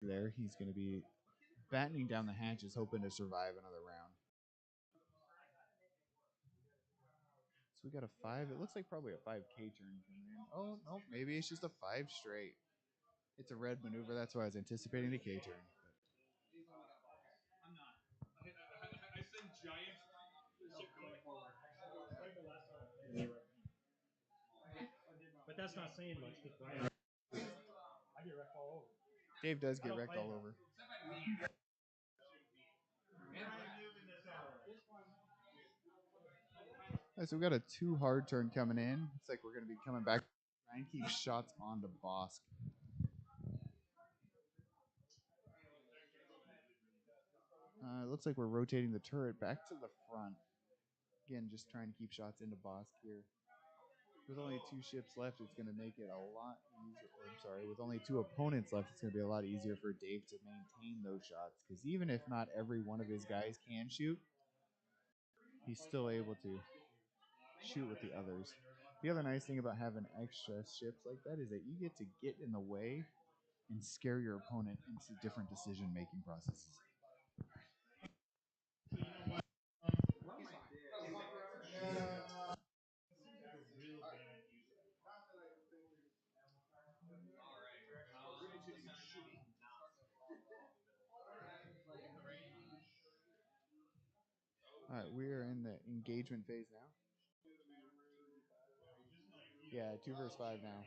there. He's going to be battening down the hatches, hoping to survive another round. So we got a 5. It looks like probably a 5K turn coming in. Oh, no, maybe it's just a 5 straight. It's a red maneuver. That's why I was anticipating the K turn. But that's not saying much because I get wrecked all over. Dave does get wrecked all over. All right, so we got a 2 hard turn coming in. Looks like we're going to be coming back. Try and keep shots onto Bosk. It looks like we're rotating the turret back to the front. Again, just trying to keep shots into Bosk here. With only 2 ships left, it's going to make it a lot easier. I'm sorry, with only 2 opponents left, it's going to be a lot easier for Dave to maintain those shots. Because even if not every one of his guys can shoot, he's still able to shoot with the others. The other nice thing about having extra ships like that is that you get to get in the way and scare your opponent into different decision-making processes. All right, we are in the engagement phase now. Yeah, 2 versus 5 now.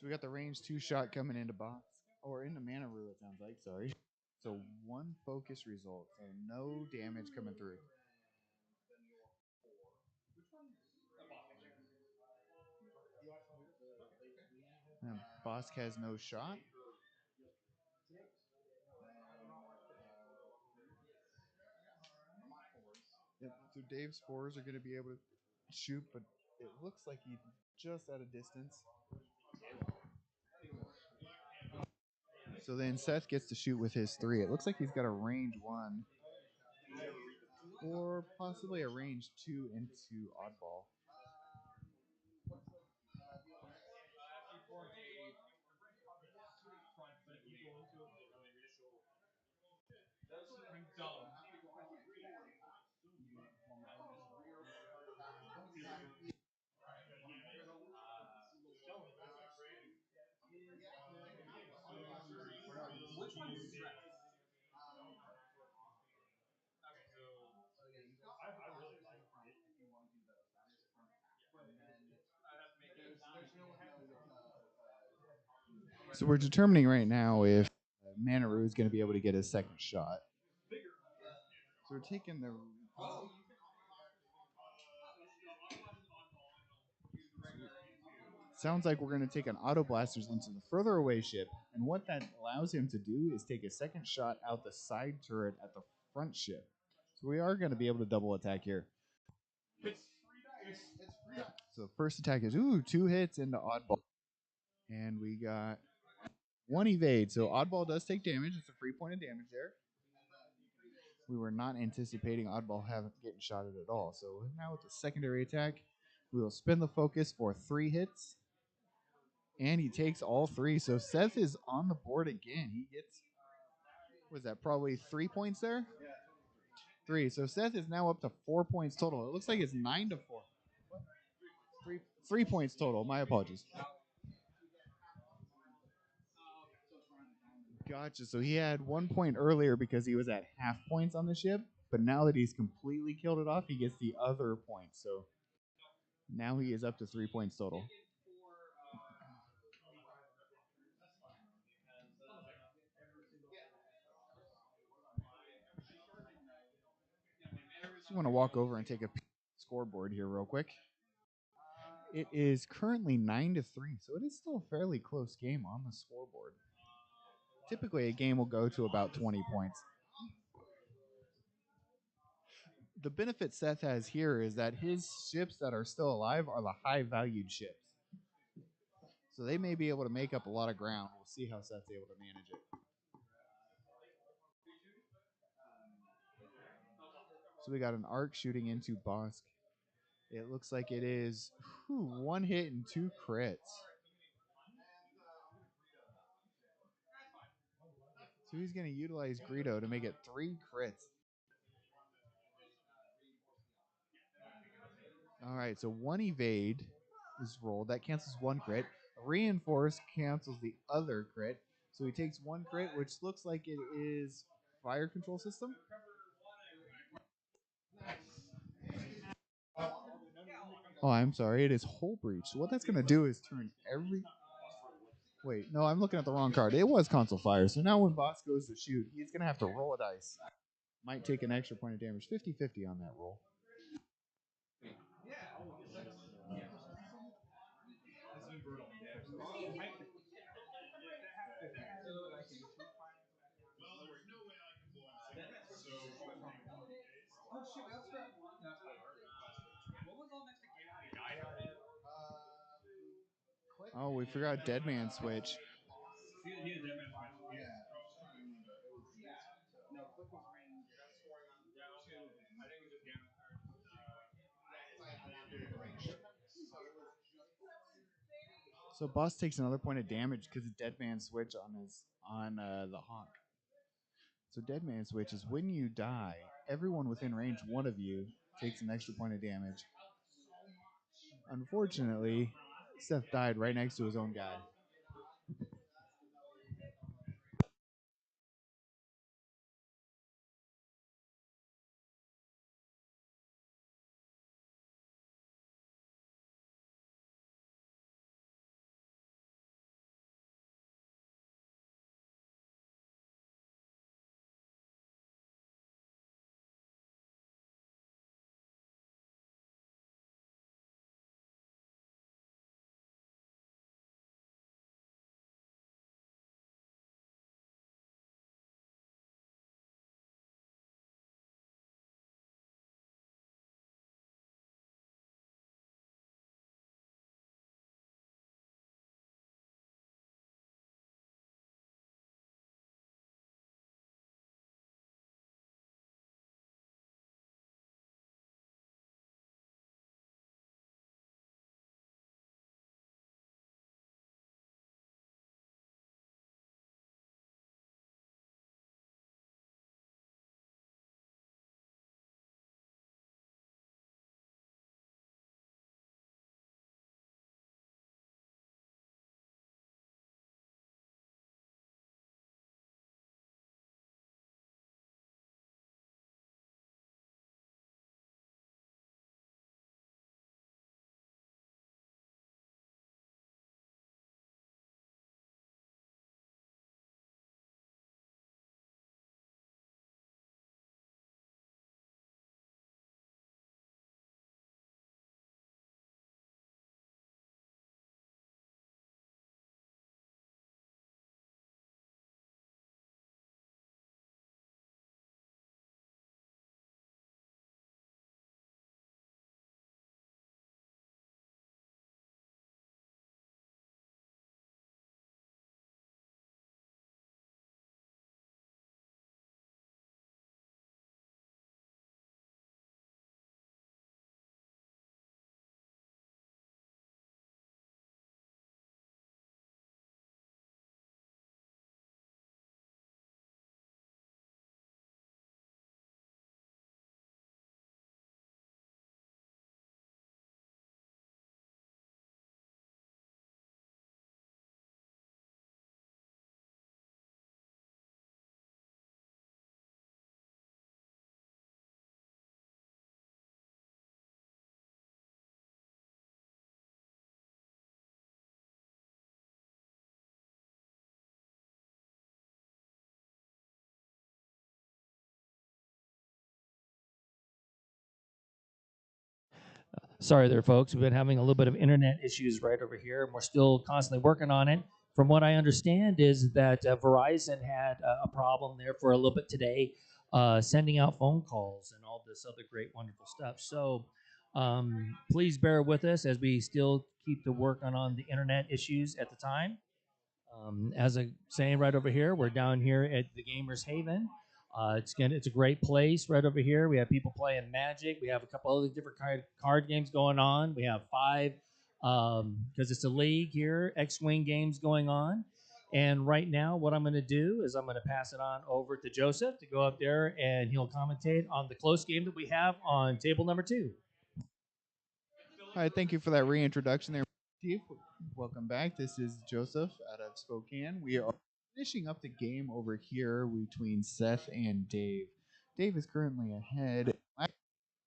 So we got the range 2 shot coming into box. Or into mana rule, it sounds like, sorry. So 1 focus result, so no damage coming through. And Bosk has no shot. Yep, so Dave's 4s are going to be able to shoot, but it looks like he's just at a distance. So then Seth gets to shoot with his 3. It looks like he's got a range 1 or possibly a range 2 into oddball. So we're determining right now if Manaru is going to be able to get his second shot. So we're taking the. Sounds like we're going to take an auto blasters into the further away ship, and what that allows him to do is take a second shot out the side turret at the front ship. So we are going to be able to double attack here. So the first attack is 2 hits into oddball, and we got 1 evade. So oddball does take damage. It's a free point of damage there. We were not anticipating oddball getting shot at all. So now with the secondary attack, we will spin the focus for 3 hits. And he takes all 3. So Seth is on the board again. He gets, was that probably 3 points there? 3. So Seth is now up to 4 points total. It looks like it's 9 to 4. 3 points total. My apologies. Gotcha. So he had 1 point earlier because he was at half points on the ship. But now that he's completely killed it off, he gets the other point. So now he is up to 3 points total. Just want to walk over and take a scoreboard here real quick. It is currently 9 to 3, so it is still a fairly close game on the scoreboard. Typically, a game will go to about 20 points. The benefit Seth has here is that his ships that are still alive are the high-valued ships. So they may be able to make up a lot of ground. We'll see how Seth's able to manage it. So we got an arc shooting into Bosk. It looks like it is 1 hit and 2 crits. So he's going to utilize Greedo to make it 3 crits. All right, so 1 evade is rolled. That cancels 1 crit. Reinforce cancels the other crit. So he takes 1 crit, which looks like it is fire control system. Oh, I'm sorry. It is Hull Breach. So what that's going to do is turn every... Wait, no, I'm looking at the wrong card. It was Console Fire. So now when boss goes to shoot, he's going to have to roll a dice. Might take an extra point of damage. 50-50 on that roll. Oh, we forgot Dead Man Switch. So boss takes another point of damage because of Dead Man Switch on the Honk. So Dead Man Switch is when you die, everyone within range 1 of you takes an extra point of damage. Unfortunately, Seth died right next to his own guy. Sorry there, folks. We've been having a little bit of internet issues right over here, and we're still constantly working on it. From what I understand is that Verizon had a problem there for a little bit today, sending out phone calls and all this other great, wonderful stuff. So please bear with us as we still keep to working on the internet issues at the time. As I'm saying right over here, we're down here at the Gamers Haven. It's a great place right over here. We have people playing Magic. We have a couple other different card games going on. We have 5 because it's a league here, X-wing games going on, And right now, what I'm going to do is I'm going to pass it on over to Joseph to go up there and he'll commentate on the close game that we have on table number 2. All right, thank you for that reintroduction there, Chief. Welcome back. This is Joseph out of Spokane. We are finishing up the game over here between Seth and Dave. Dave is currently ahead. It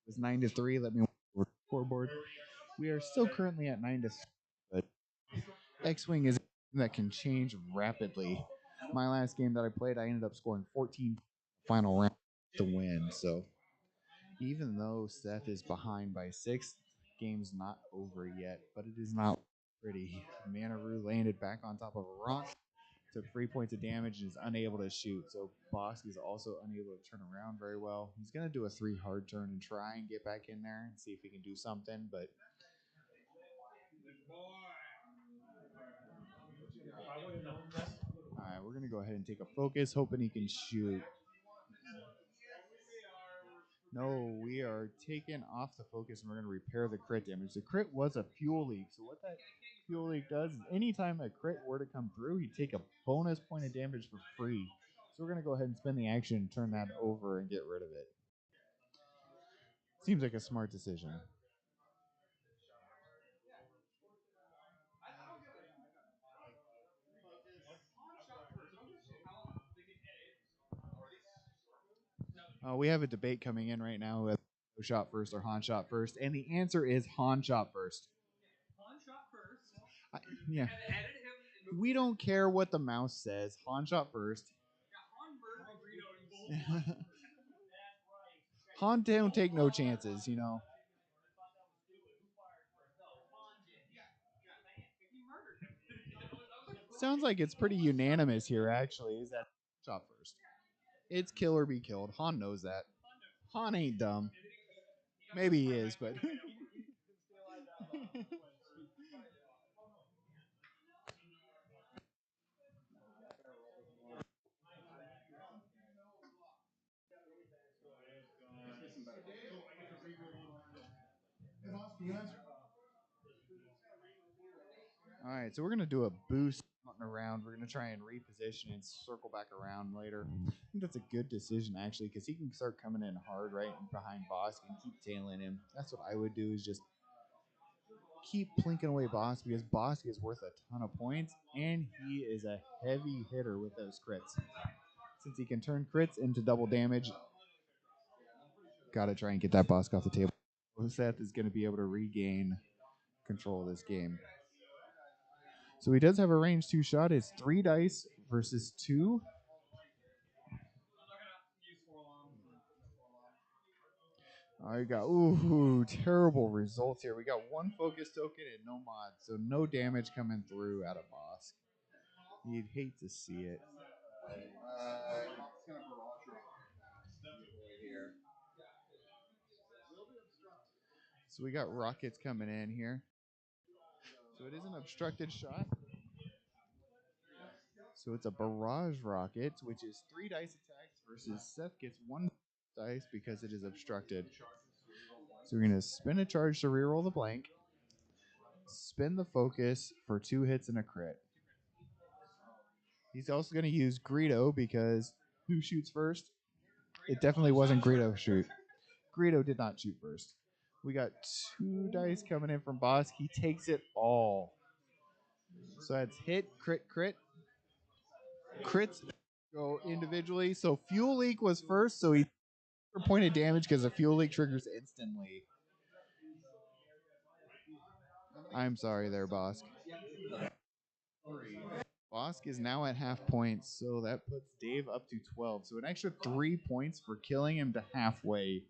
was 9-3. Let me over the scoreboard. We are still currently at 9-3, but X-Wing is that can change rapidly. My last game that I played, I ended up scoring 14 final round to win. So even though Seth is behind by 6, game's not over yet, but it is not pretty. Manaroo landed back on top of a rock, took 3 points of damage, and is unable to shoot. So Bosk is also unable to turn around very well. He's going to do a 3 hard turn and try and get back in there and see if he can do something, but all right, we're going to go ahead and take a focus, hoping he can shoot. No, we are taking off the focus and we're going to repair the crit damage. The crit was a fuel leak. So what that fuel leak does is anytime a crit were to come through, you take a bonus point of damage for free. So we're going to go ahead and spend the action and turn that over and get rid of it. Seems like a smart decision. We have a debate coming in right now with who shot first or Han shot first, and the answer is Han shot first. Yeah. We don't care what the mouse says. Han shot first. Han don't take no chances, you know. Sounds like it's pretty unanimous here, actually. Is that shot first? It's kill or be killed. Han knows that. Han ain't dumb. Maybe he is, but. All right, so we're gonna do a boost around. We're gonna try and reposition and circle back around later. I think that's a good decision actually, because he can start coming in hard right behind Bosk and keep tailing him. That's what I would do is just keep plinking away Bosk because Bosk is worth a ton of points and he is a heavy hitter with those crits. Since he can turn crits into double damage, gotta try and get that Bosk off the table. Seth is gonna be able to regain control of this game. So he does have a range 2 shot. It's 3 dice versus 2. I got terrible results here. We got 1 focus token and no mod, so no damage coming through out of Bosk. You'd hate to see it. So we got rockets coming in here. So it is an obstructed shot. So it's a barrage rocket, which is 3 dice attacks versus Seth gets 1 dice because it is obstructed. So we're going to spin a charge to reroll the blank. Spin the focus for 2 hits and a crit. He's also going to use Greedo because who shoots first? It definitely wasn't Greedo shoot. Greedo did not shoot first. We got 2 dice coming in from Bosk. He takes it all. So that's hit, crit, crit. Crits go individually. So fuel leak was first, so he took a point of damage because the fuel leak triggers instantly. I'm sorry there, Bosk. Bosk is now at half points, so that puts Dave up to 12. So an extra 3 points for killing him to halfway.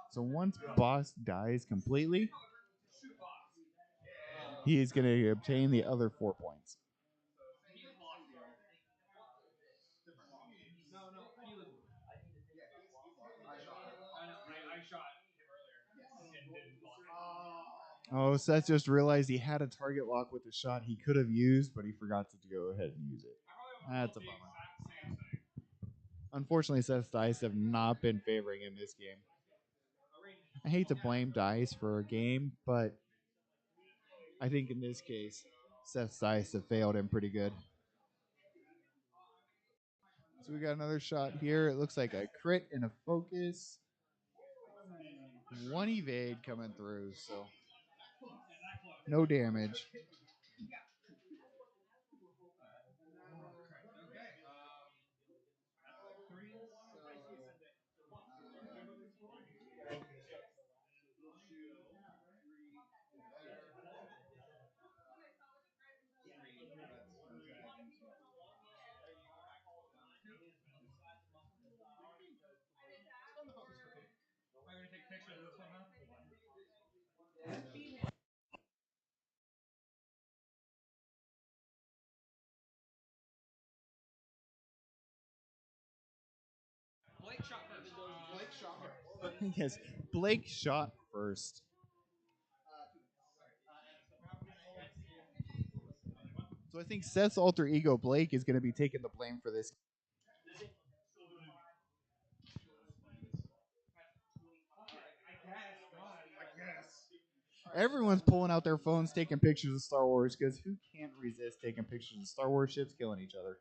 So once Bosk dies completely, he is going to obtain the other 4 points. Oh, Seth just realized he had a target lock with the shot he could have used, but he forgot to go ahead and use it. That's a bummer. Unfortunately, Seth's dice have not been favoring him this game. I hate to blame dice for a game, but I think in this case, Seth's dice have failed him pretty good. So we got another shot here. It looks like a crit and a focus. One evade coming through, so no damage. Yes, Blake shot first. So I think Seth's alter ego Blake is going to be taking the blame for this. Everyone's pulling out their phones, taking pictures of Star Wars because who can't resist taking pictures of Star Wars ships killing each other?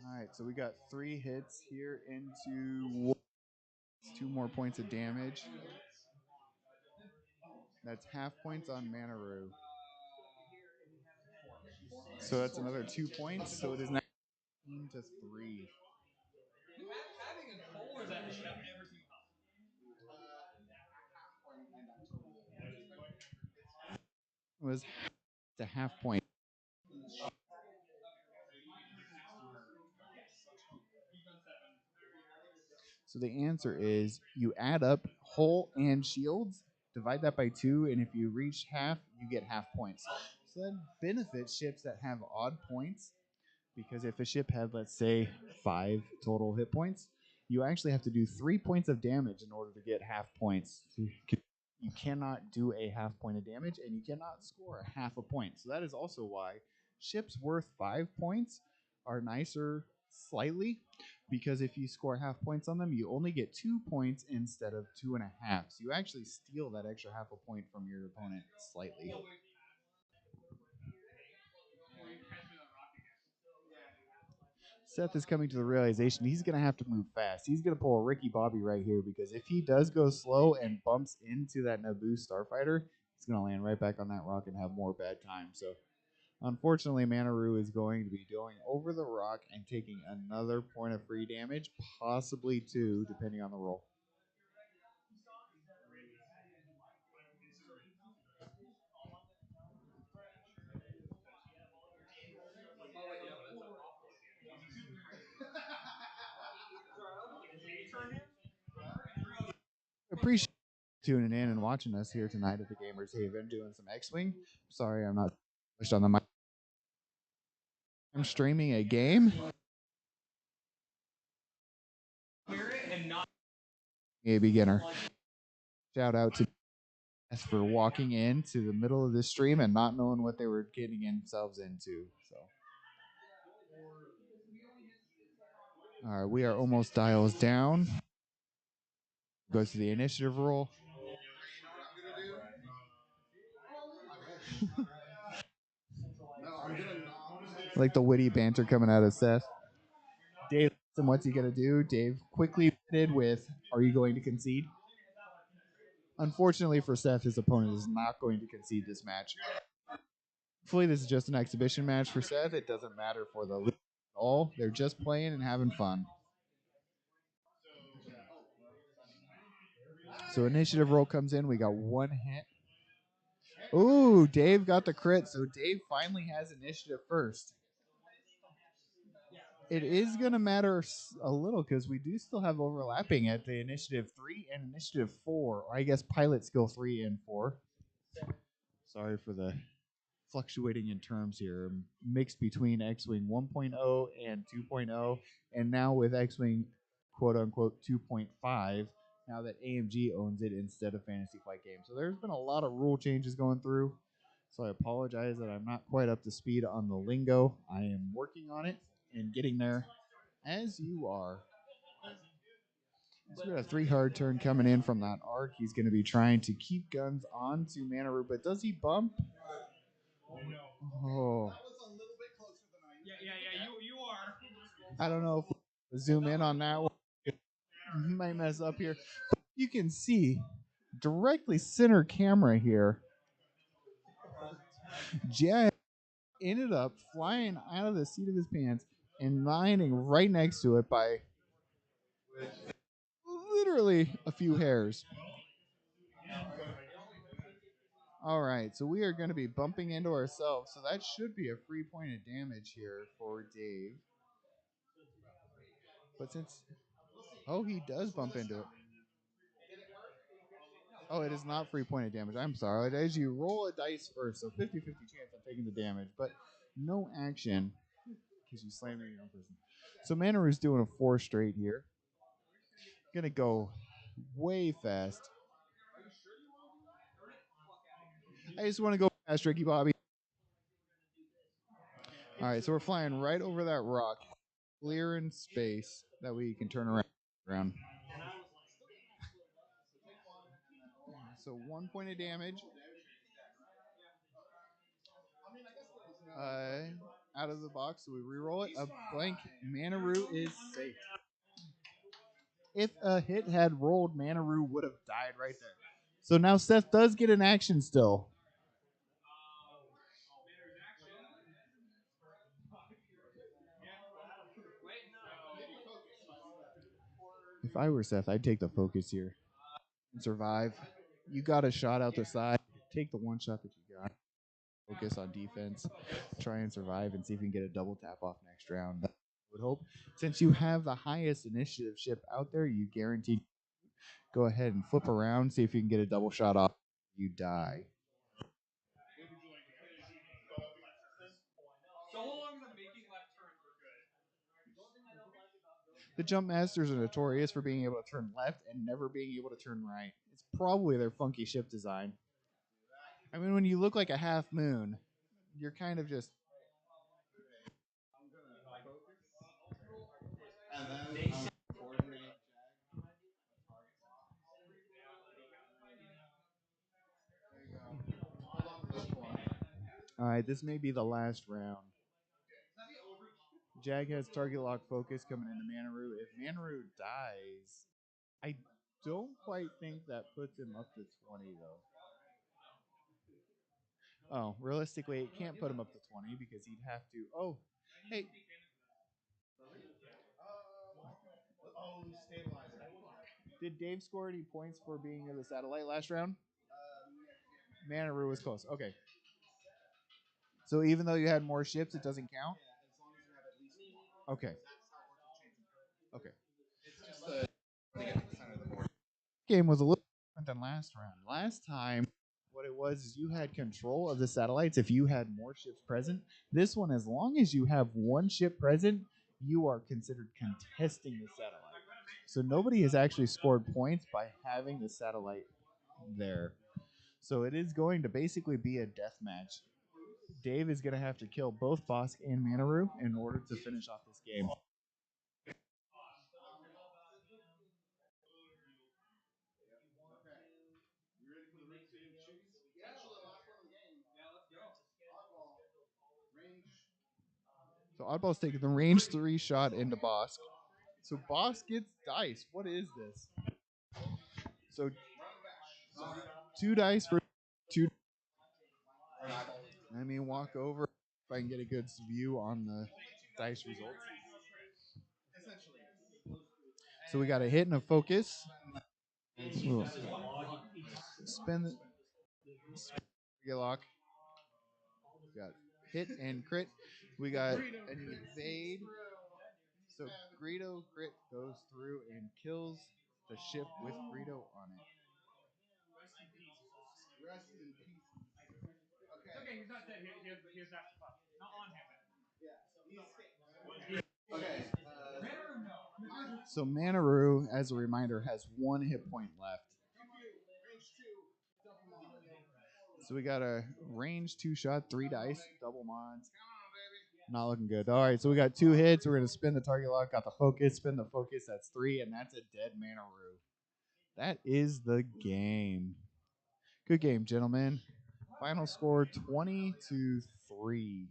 All right, so we got 3 hits here into 2 more points of damage. That's half points on Manaru. So that's another 2 points. So it is 19 to 3. It was the half point. So the answer is you add up hull and shields, divide that by 2, and if you reach half, you get half points. So that benefits ships that have odd points because if a ship had, let's say, 5 total hit points, you actually have to do 3 points of damage in order to get half points. You cannot do a half point of damage, and you cannot score a half a point. So that is also why ships worth 5 points are nicer slightly, because if you score half points on them, you only get 2 points instead of 2.5. So you actually steal that extra half a point from your opponent slightly. Seth is coming to the realization he's going to have to move fast. He's going to pull a Ricky Bobby right here because if he does go slow and bumps into that Naboo starfighter, he's going to land right back on that rock and have more bad time. So, unfortunately, Manaru is going to be going over the rock and taking another point of free damage, possibly 2, depending on the roll. Appreciate tuning in and watching us here tonight at the Gamers Haven doing some X-Wing. Sorry, I'm not pushed on the mic. I'm streaming a game. A beginner. Shout out to for walking into the middle of this stream and not knowing what they were getting themselves into. So, all right, we are almost dials down. Goes to the initiative roll. Like the witty banter coming out of Seth. Dave, what's he gonna do? Dave quickly did with, "Are you going to concede?" Unfortunately for Seth, his opponent is not going to concede this match. Hopefully, this is just an exhibition match for Seth. It doesn't matter for the league at all. They're just playing and having fun. So initiative roll comes in. We got 1 hit. Ooh, Dave got the crit. So Dave finally has initiative first. It is going to matter a little because we do still have overlapping at the initiative 3 and initiative 4. Or I guess pilot skill 3 and 4. Sorry for the fluctuating in terms here. Mixed between X-Wing 1.0 and 2.0, and now with X-Wing quote unquote 2.5, now that AMG owns it instead of Fantasy Flight Games. So there's been a lot of rule changes going through. So I apologize that I'm not quite up to speed on the lingo. I am working on it and getting there. As you are. So we got a 3 hard turn coming in from that arc. He's going to be trying to keep guns on to Manaru, but does he bump? Oh. I don't know if we'll zoom in on that one. Might mess up here. You can see directly center camera here. Jay ended up flying out of the seat of his pants and landing right next to it by literally a few hairs. All right, so we are going to be bumping into ourselves, so that should be a free point of damage here for Dave. But since, oh, he does bump into it. Oh, it is not free point of damage. I'm sorry. As you roll a dice first, so 50-50 chance of taking the damage, but no action because you slammed your own person. So Manaru's doing a 4 straight here. Gonna go way fast. I just want to go fast, Ricky Bobby. All right, so we're flying right over that rock, clearing space that we can turn around. So 1 point of damage. Out of the box, so we reroll it. A blank Manaru is safe. If a hit had rolled, Manaru would have died right there. So now Seth does get an action still. If I were Seth, I'd take the focus here and survive. You got a shot out the side. Take the one shot that you got. Focus on defense. Try and survive and see if you can get a double tap off next round. I would hope. Since you have the highest initiative ship out there, you guaranteed. Go ahead and flip around. See if you can get a double shot off. You die. The jump masters are notorious for being able to turn left and never being able to turn right. It's probably their funky ship design. I mean, when you look like a half moon, you're kind of just. All right, this may be the last round. Jag has target lock focus coming into Manaru. If Manaru dies, I don't quite think that puts him up to 20, though. Oh, realistically, it can't put him up to 20 because he'd have to. Oh, hey. Did Dave score any points for being in the satellite last round? Manaru was close. Okay. So even though you had more ships, it doesn't count? Okay. Okay. Game was a little different than last round. Last time, what it was is you had control of the satellites if you had more ships present. This one, as long as you have one ship present, you are considered contesting the satellite. So nobody has actually scored points by having the satellite there. So it is going to basically be a death match. Dave is going to have to kill both Bosk and Manaru in order to finish off this game. So Oddball's taking the range 3 shot into Bosk. So Bosk gets dice. What is this? So 2 dice for 2. Let me walk over if I can get a good view on the dice results. So we got a hit and a focus. Ooh. Spin the lock. We got hit and crit. We got an evade. So Greedo crit goes through and kills the ship with Greedo on it. Rest in peace. Okay, he's not dead. He's not on him. Yeah. Okay. So Manaru, as a reminder, has 1 hit point left. So we got a range 2 shot, 3 dice, double mods. Not looking good. All right, so we got 2 hits. We're gonna spin the target lock. Got the focus. Spin the focus. That's 3, and that's a dead manaroo. That is the game. Good game, gentlemen. Final score 20-3.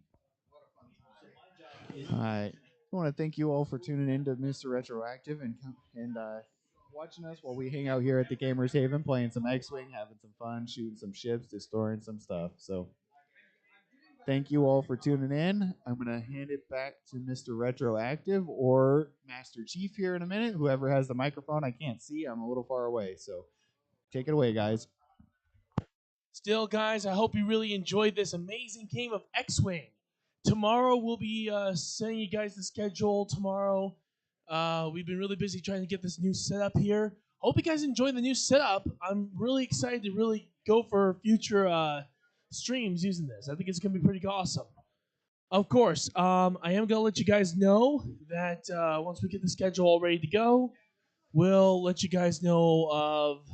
All right. I want to thank you all for tuning in to Mr. Retroactive and watching us while we hang out here at the Gamers Haven, playing some X-Wing, having some fun, shooting some ships, destroying some stuff. So thank you all for tuning in. I'm going to hand it back to Mr. Retroactive or Master Chief here in a minute. Whoever has the microphone, I can't see. I'm a little far away. So take it away, guys. Still, guys, I hope you really enjoyed this amazing game of X-Wing. Tomorrow we'll be sending you guys the schedule tomorrow. We've been really busy trying to get this new setup here. Hope you guys enjoy the new setup. I'm really excited to really go for future streams using this. I think it's gonna be pretty awesome. Of course, I am gonna let you guys know that once we get the schedule all ready to go, we'll let you guys know of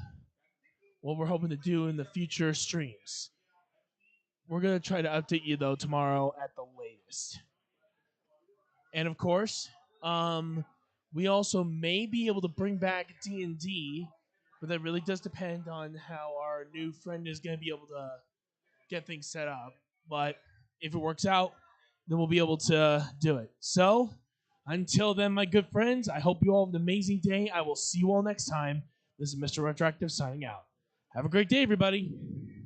what we're hoping to do in the future streams. We're gonna try to update you though tomorrow at the latest. And of course, um, we also may be able to bring back D&D, but that really does depend on how our new friend is gonna be able to get things set up. But if it works out, then we'll be able to do it. So until then, my good friends, I hope you all have an amazing day. I will see you all next time. This is Mr. Retroactive signing out. Have a great day, everybody.